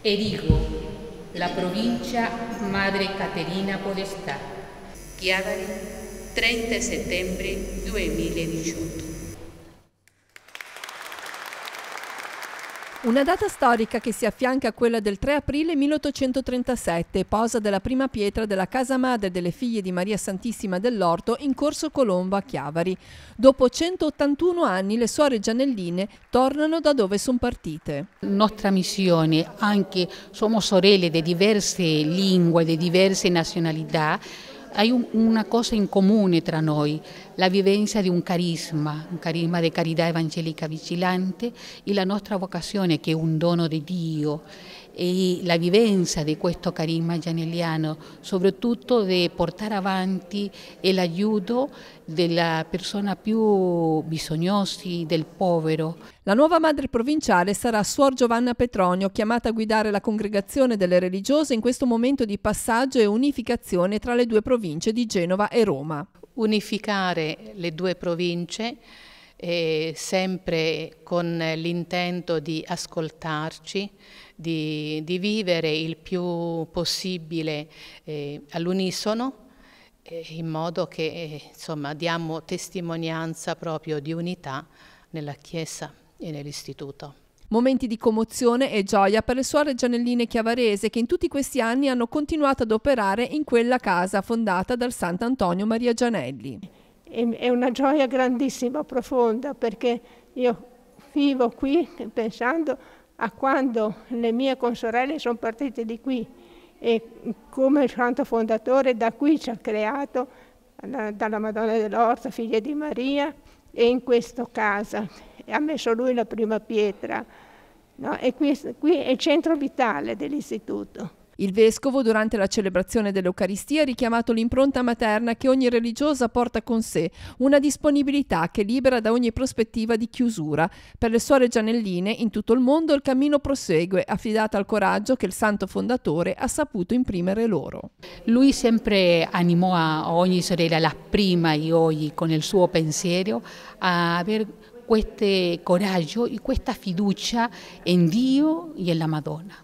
Erigo, la provincia Madre Caterina Podestà. Chiavari, 30 settembre 2018. Una data storica che si affianca a quella del 3 aprile 1837, posa della prima pietra della casa madre delle figlie di Maria Santissima dell'Orto in Corso Colombo a Chiavari. Dopo 181 anni le suore Gianelline tornano da dove sono partite. Nostra missione, anche siamo sorelle di diverse lingue, di diverse nazionalità, hay una cosa in comune tra noi, la vivenza di un carisma di carità evangelica vigilante e la nostra vocazione che è un dono di Dio e la vivenza di questo carisma gianelliano, soprattutto di portare avanti l'aiuto della persona più bisognosa, del povero. La nuova madre provinciale sarà Suor Giovanna Petronio, chiamata a guidare la congregazione delle religiose in questo momento di passaggio e unificazione tra le due province di Genova e Roma. Unificare le due province sempre con l'intento di ascoltarci, di vivere il più possibile all'unisono, in modo che insomma diamo testimonianza proprio di unità nella Chiesa e nell'Istituto. Momenti di commozione e gioia per le suore Gianelline chiavarese che in tutti questi anni hanno continuato ad operare in quella casa fondata dal Sant'Antonio Maria Gianelli. È una gioia grandissima, profonda, perché io vivo qui pensando a quando le mie consorelle sono partite di qui e come il Santo Fondatore da qui ci ha creato, dalla Madonna dell'Orto, figlia di Maria, e in questa casa. E ha messo lui la prima pietra, no? E qui è il centro vitale dell'istituto. Il vescovo durante la celebrazione dell'Eucaristia ha richiamato l'impronta materna che ogni religiosa porta con sé, una disponibilità che libera da ogni prospettiva di chiusura. Per le suore Gianelline in tutto il mondo il cammino prosegue, affidata al coraggio che il Santo Fondatore ha saputo imprimere loro. Lui sempre animò a ogni sorella, la prima e oggi con il suo pensiero, a avere questo coraggio e questa fiducia in Dio e nella Madonna.